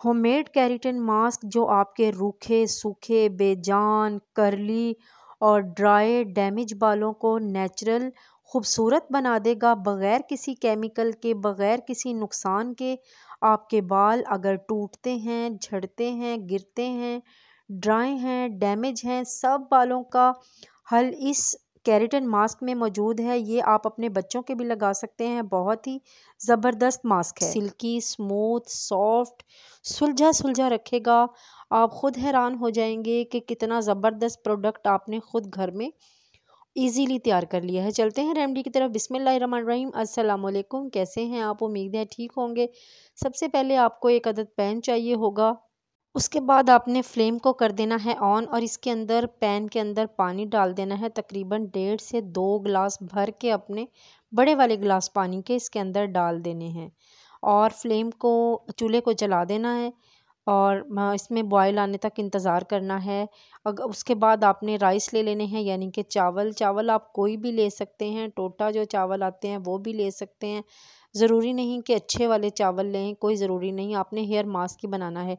Homemade keratin mask जो आपके रूखे, सूखे, बेजान, कर्ली और ड्राई डैमेज बालों को नेचुरल खूबसूरत बना देगा बग़ैर किसी केमिकल के, बग़ैर किसी नुकसान के। आपके बाल अगर टूटते हैं, झड़ते हैं, गिरते हैं, ड्राई हैं, डैमेज हैं, सब बालों का हल इस केराटिन मास्क में मौजूद है। ये आप अपने बच्चों के भी लगा सकते हैं। बहुत ही ज़बरदस्त मास्क है, सिल्की, स्मूथ, सॉफ्ट, सुलझा सुलझा रखेगा। आप ख़ुद हैरान हो जाएंगे कि कितना ज़बरदस्त प्रोडक्ट आपने ख़ुद घर में इजीली तैयार कर लिया है। चलते हैं रेमेडी की तरफ। बिस्मिल्लाहिर्रहमानिर्रहीम। अस्सलाम वालेकुम। कैसे हैं आप? उम्मीद है ठीक होंगे। सबसे पहले आपको एक अदद पैन चाहिए होगा। उसके बाद आपने फ्लेम को कर देना है ऑन और इसके अंदर पैन के अंदर पानी डाल देना है। तकरीबन 1.5 से 2 गिलास भर के अपने बड़े वाले गिलास पानी के इसके अंदर डाल देने हैं और फ्लेम को, चूल्हे को जला देना है और इसमें बॉयल आने तक इंतज़ार करना है। अगर उसके बाद आपने राइस ले लेने हैं, यानी कि चावल आप कोई भी ले सकते हैं। टोटा जो चावल आते हैं वो भी ले सकते हैं। ज़रूरी नहीं कि अच्छे वाले चावल लें, कोई ज़रूरी नहीं। आपने हेयर मास्क ही बनाना है।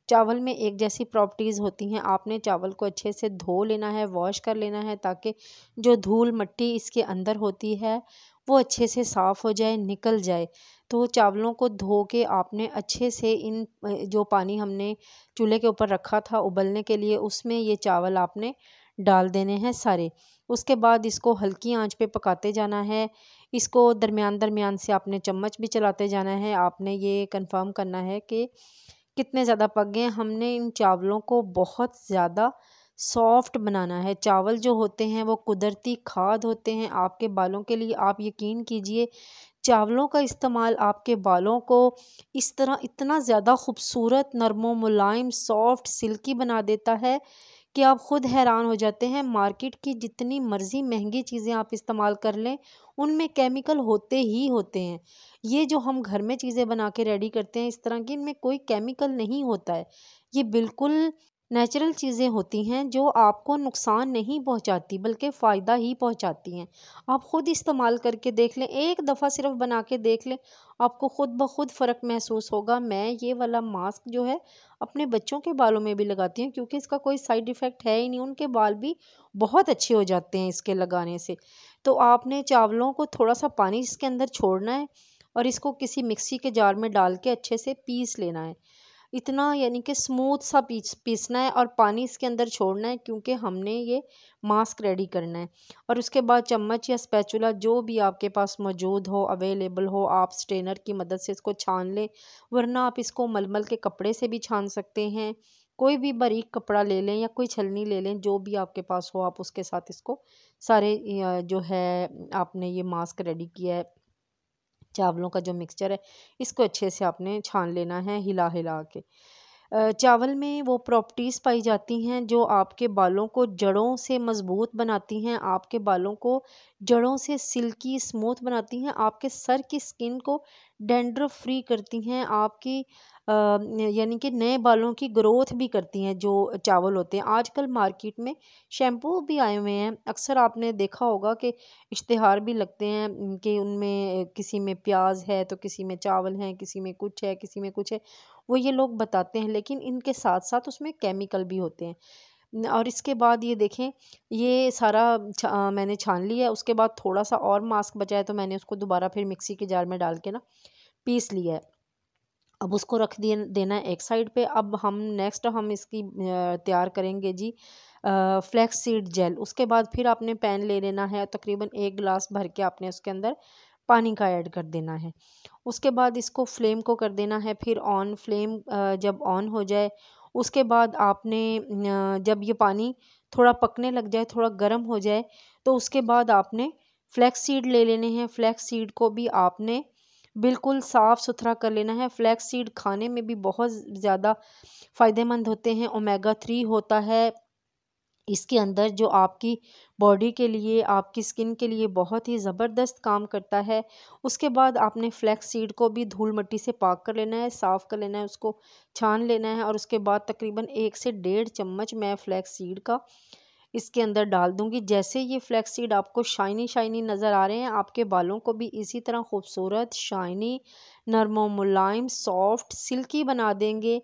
चावल में एक जैसी प्रॉपर्टीज़ होती हैं। आपने चावल को अच्छे से धो लेना है, वॉश कर लेना है, ताकि जो धूल मिट्टी इसके अंदर होती है वो अच्छे से साफ़ हो जाए, निकल जाए। तो चावलों को धो के आपने अच्छे से इन जो पानी हमने चूल्हे के ऊपर रखा था उबलने के लिए, उसमें ये चावल आपने डाल देने हैं सारे। उसके बाद इसको हल्की आंच पे पकाते जाना है। इसको दरमियान दरमियान से आपने चम्मच भी चलाते जाना है। आपने ये कंफर्म करना है कि कितने ज़्यादा पक गए। हमने इन चावलों को बहुत ज़्यादा सॉफ्ट बनाना है। चावल जो होते हैं वो कुदरती खाद होते हैं आपके बालों के लिए। आप यकीन कीजिए, चावलों का इस्तेमाल आपके बालों को इस तरह इतना ज़्यादा खूबसूरत, नरमो मुलायम, सॉफ्ट, सिल्की बना देता है कि आप ख़ुद हैरान हो जाते हैं। मार्केट की जितनी मर्ज़ी महंगी चीज़ें आप इस्तेमाल कर लें, उनमें केमिकल होते ही होते हैं। ये जो हम घर में चीज़ें बना के रेडी करते हैं इस तरह की, इनमें कोई केमिकल नहीं होता है। ये बिल्कुल नेचुरल चीज़ें होती हैं जो आपको नुकसान नहीं पहुंचाती बल्कि फ़ायदा ही पहुंचाती हैं। आप ख़ुद इस्तेमाल करके देख लें, एक दफ़ा सिर्फ बना के देख लें, आपको ख़ुद ब खुद फ़र्क महसूस होगा। मैं ये वाला मास्क जो है अपने बच्चों के बालों में भी लगाती हूँ, क्योंकि इसका कोई साइड इफ़ेक्ट है ही नहीं। उनके बाल भी बहुत अच्छे हो जाते हैं इसके लगाने से। तो आपने चावलों को थोड़ा सा पानी इसके अंदर छोड़ना है और इसको किसी मिक्सी के जार में डाल के अच्छे से पीस लेना है। इतना, यानी कि स्मूथ सा पीसना है और पानी इसके अंदर छोड़ना है, क्योंकि हमने ये मास्क रेडी करना है। और उसके बाद चम्मच या स्पैचुला जो भी आपके पास मौजूद हो, अवेलेबल हो, आप स्ट्रेनर की मदद से इसको छान लें, वरना आप इसको मलमल के कपड़े से भी छान सकते हैं। कोई भी बारीक कपड़ा ले लें या कोई छलनी ले लें, जो भी आपके पास हो, आप उसके साथ इसको सारे जो है आपने ये मास्क रेडी किया है, चावलों का जो मिक्सचर है, इसको अच्छे से आपने छान लेना है हिला हिला के। चावल में वो प्रॉपर्टीज़ पाई जाती हैं जो आपके बालों को जड़ों से मज़बूत बनाती हैं, आपके बालों को जड़ों से सिल्की स्मूथ बनाती हैं, आपके सर की स्किन को डैंड्रफ फ्री करती हैं, आपकी यानी कि नए बालों की ग्रोथ भी करती हैं जो चावल होते हैं। आजकल मार्केट में शैम्पू भी आए हुए हैं, अक्सर आपने देखा होगा कि इश्तिहार भी लगते हैं कि उनमें किसी में प्याज है तो किसी में चावल हैं, किसी में कुछ है, किसी में कुछ है, वो ये लोग बताते हैं, लेकिन इनके साथ साथ उसमें केमिकल भी होते हैं। और इसके बाद ये देखें, ये सारा मैंने छान लिया है। उसके बाद थोड़ा सा और मास्क बचा है तो मैंने उसको दोबारा फिर मिक्सी के जार में डाल के ना पीस लिया है। अब उसको रख दिए देना है एक साइड पे। अब हम इसकी तैयार करेंगे जी फ्लैक्स सीड जेल। उसके बाद फिर आपने पैन ले लेना है, तकरीबन 1 गिलास भर के आपने उसके अंदर पानी का ऐड कर देना है। उसके बाद इसको फ्लेम को कर देना है फिर ऑन। फ्लेम जब ऑन हो जाए, उसके बाद आपने जब ये पानी थोड़ा पकने लग जाए, थोड़ा गर्म हो जाए, तो उसके बाद आपने फ्लैक्स सीड ले लेने हैं। फ्लैक्स सीड को भी आपने बिल्कुल साफ़ सुथरा कर लेना है। फ्लैक्स सीड खाने में भी बहुत ज़्यादा फ़ायदेमंद होते हैं। ओमेगा 3 होता है इसके अंदर, जो आपकी बॉडी के लिए, आपकी स्किन के लिए बहुत ही ज़बरदस्त काम करता है। उसके बाद आपने फ्लैक्स सीड को भी धूल मिट्टी से पाक कर लेना है, साफ़ कर लेना है, उसको छान लेना है और उसके बाद तकरीबन 1 से 1.5 चम्मच मैं फ्लैक्स सीड का इसके अंदर डाल दूंगी। जैसे ये फ्लैक्स सीड आपको शाइनी शाइनी नज़र आ रहे हैं, आपके बालों को भी इसी तरह खूबसूरत, शाइनी, नरम, मुलायम, सॉफ्ट, सिल्की बना देंगे।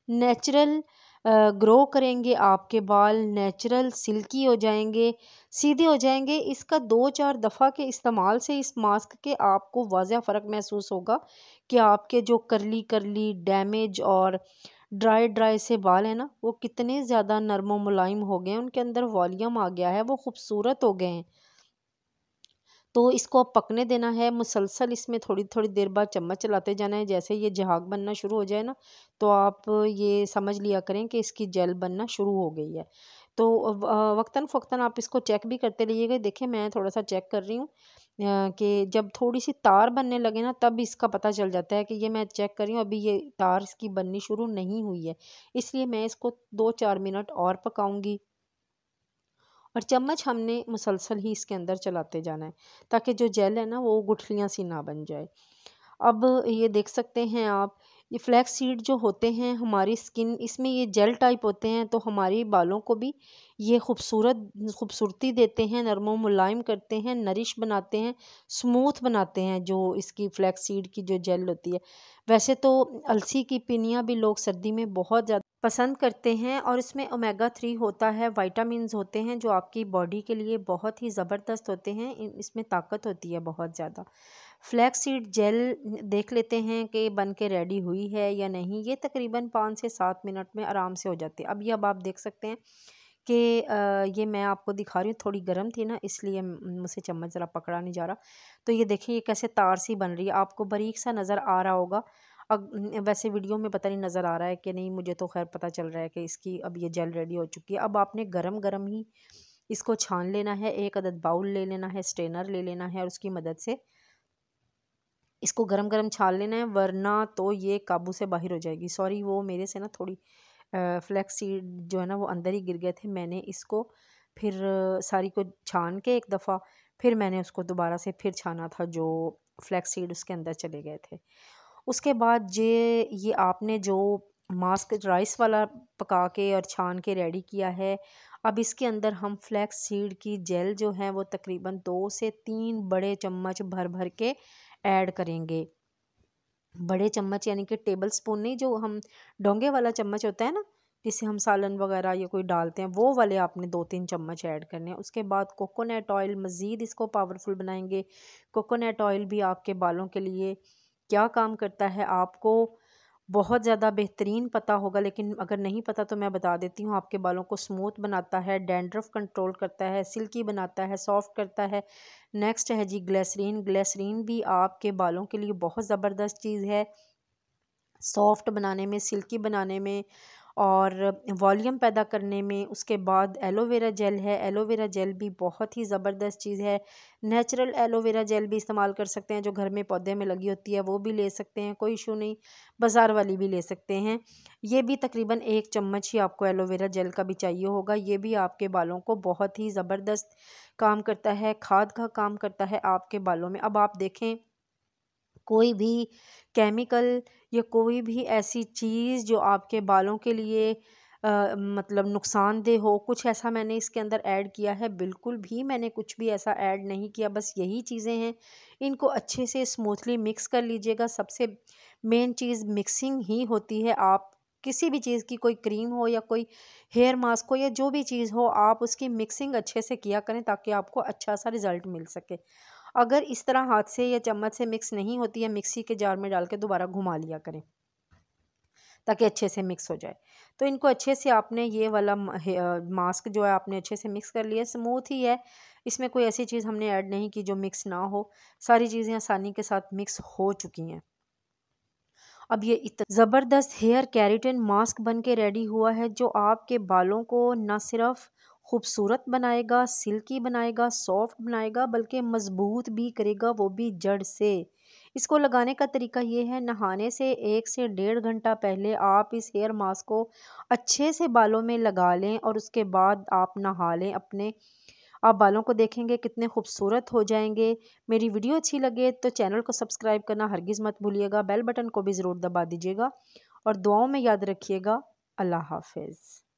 नेचुरल ग्रो करेंगे, आपके बाल नेचुरल सिल्की हो जाएंगे, सीधे हो जाएंगे। इसका 2-4 दफ़ा के इस्तेमाल से इस मास्क के आपको वाज़ह फ़र्क महसूस होगा कि आपके जो करली करली, डैमेज और ड्राई ड्राई से बाल हैं ना, वो कितने ज़्यादा नरम मुलायम हो गए हैं, उनके अंदर वॉल्यूम आ गया है, वो खूबसूरत हो गए हैं। तो इसको अब पकने देना है मुसलसल, इसमें थोड़ी थोड़ी देर बाद चम्मच चलाते जाना है। जैसे ये झाग बनना शुरू हो जाए ना, तो आप ये समझ लिया करें कि इसकी जेल बनना शुरू हो गई है। तो वक्तन फ़वक्तन आप इसको चेक भी करते रहिएगा। देखिए मैं थोड़ा सा चेक कर रही हूँ कि जब थोड़ी सी तार बनने लगे ना, तब इसका पता चल जाता है कि ये मैं चेक कर रही हूँ, अभी ये तार इसकी बननी शुरू नहीं हुई है, इसलिए मैं इसको 2-4 मिनट और पकाऊंगी। और चम्मच हमने मुसलसल ही इसके अंदर चलाते जाना है, ताकि जो जेल है ना वो गुठलियाँ सी ना बन जाए। अब ये देख सकते हैं आप, ये फ्लैक्स सीड जो होते हैं हमारी स्किन, इसमें ये जेल टाइप होते हैं, तो हमारी बालों को भी ये खूबसूरती देते हैं, नरम मुलायम करते हैं, नरिश बनाते हैं, स्मूथ बनाते हैं। जो इसकी फ्लैक्स सीड की जो जेल होती है, वैसे तो अलसी की पिनियाँ भी लोग सर्दी में बहुत ज़्यादा पसंद करते हैं, और इसमें ओमेगा 3 होता है, विटामिन्स होते हैं जो आपकी बॉडी के लिए बहुत ही ज़बरदस्त होते हैं। इसमें ताकत होती है बहुत ज़्यादा। फ्लैक्स सीड जेल देख लेते हैं कि बन के रेडी हुई है या नहीं। ये तकरीबन 5 से 7 मिनट में आराम से हो जाती है। अब आप देख सकते हैं कि ये मैं आपको दिखा रही हूँ, थोड़ी गर्म थी ना, इसलिए मुझसे चम्मच ज़रा पकड़ा नहीं जा रहा। तो ये देखिए ये कैसे तार सी बन रही है, आपको बारीक सा नज़र आ रहा होगा। वैसे वीडियो में पता नहीं नज़र आ रहा है कि नहीं, मुझे तो खैर पता चल रहा है कि इसकी अब ये जेल रेडी हो चुकी है। अब आपने गरम गरम ही इसको छान लेना है। एक अदद बाउल ले लेना है, स्ट्रेनर ले लेना है, और उसकी मदद से इसको गरम गरम छान लेना है, वरना तो ये काबू से बाहर हो जाएगी। सॉरी, वो मेरे से ना थोड़ी फ्लैक्स सीड जो है ना वो अंदर ही गिर गए थे। मैंने इसको फिर सारी को छान के एक दफ़ा, फिर मैंने उसको दोबारा से फिर छाना था, जो फ्लैक्स सीड उसके अंदर चले गए थे। उसके बाद ये आपने जो मास्क राइस वाला पका के और छान के रेडी किया है, अब इसके अंदर हम फ्लैक्स सीड की जेल जो है वो तकरीबन 2 से 3 बड़े चम्मच भर भर के ऐड करेंगे। बड़े चम्मच यानी कि टेबल स्पून नहीं, जो हम डोंगे वाला चम्मच होता है ना, जिसे हम सालन वगैरह या कोई डालते हैं, वो वाले आपने 2-3 चम्मच ऐड करने हैं। उसके बाद कोकोनट ऑयल, मज़ीद इसको पावरफुल बनाएंगे। कोकोनट ऑयल भी आपके बालों के लिए क्या काम करता है आपको बहुत ज़्यादा बेहतरीन पता होगा, लेकिन अगर नहीं पता तो मैं बता देती हूँ। आपके बालों को स्मूथ बनाता है, डैंड्रफ कंट्रोल करता है, सिल्की बनाता है, सॉफ्ट करता है। नेक्स्ट है जी ग्लिसरीन। ग्लिसरीन भी आपके बालों के लिए बहुत ज़बरदस्त चीज़ है, सॉफ्ट बनाने में, सिल्की बनाने में और वॉल्यूम पैदा करने में। उसके बाद एलोवेरा जेल है। एलोवेरा जेल भी बहुत ही ज़बरदस्त चीज़ है। नेचुरल एलोवेरा जेल भी इस्तेमाल कर सकते हैं, जो घर में पौधे में लगी होती है, वो भी ले सकते हैं, कोई इशू नहीं। बाज़ार वाली भी ले सकते हैं। ये भी तकरीबन 1 चम्मच ही आपको एलोवेरा जेल का भी चाहिए होगा। ये भी आपके बालों को बहुत ही ज़बरदस्त काम करता है, खाद का काम करता है आपके बालों में। अब आप देखें, कोई भी केमिकल या कोई भी ऐसी चीज़ जो आपके बालों के लिए मतलब नुकसानदेह हो, कुछ ऐसा मैंने इसके अंदर ऐड किया है? बिल्कुल भी मैंने कुछ भी ऐसा ऐड नहीं किया, बस यही चीज़ें हैं। इनको अच्छे से स्मूथली मिक्स कर लीजिएगा। सबसे मेन चीज़ मिक्सिंग ही होती है। आप किसी भी चीज़ की, कोई क्रीम हो या कोई हेयर मास्क हो या जो भी चीज़ हो, आप उसकी मिक्सिंग अच्छे से किया करें, ताकि आपको अच्छा सा रिज़ल्ट मिल सके। अगर इस तरह हाथ से या चम्मच से मिक्स नहीं होती है, मिक्सी के जार में डाल के दोबारा घुमा लिया करें, ताकि अच्छे से मिक्स हो जाए। तो इनको अच्छे से आपने ये वाला मास्क जो है आपने अच्छे से मिक्स कर लिया, स्मूथ ही है। इसमें कोई ऐसी चीज़ हमने ऐड नहीं की जो मिक्स ना हो। सारी चीज़ें आसानी के साथ मिक्स हो चुकी हैं। अब ये इतना ज़बरदस्त हेयर केराटिन मास्क बन के रेडी हुआ है, जो आपके बालों को न सिर्फ खूबसूरत बनाएगा, सिल्की बनाएगा, सॉफ्ट बनाएगा, बल्कि मज़बूत भी करेगा, वो भी जड़ से। इसको लगाने का तरीका ये है, नहाने से 1 से 1.5 घंटा पहले आप इस हेयर मास्क को अच्छे से बालों में लगा लें, और उसके बाद आप नहा लें अपने। आप बालों को देखेंगे कितने खूबसूरत हो जाएंगे। मेरी वीडियो अच्छी लगे तो चैनल को सब्सक्राइब करना हरगिज़ मत भूलिएगा, बेल बटन को भी ज़रूर दबा दीजिएगा, और दुआओं में याद रखिएगा। अल्लाह हाफ़िज़।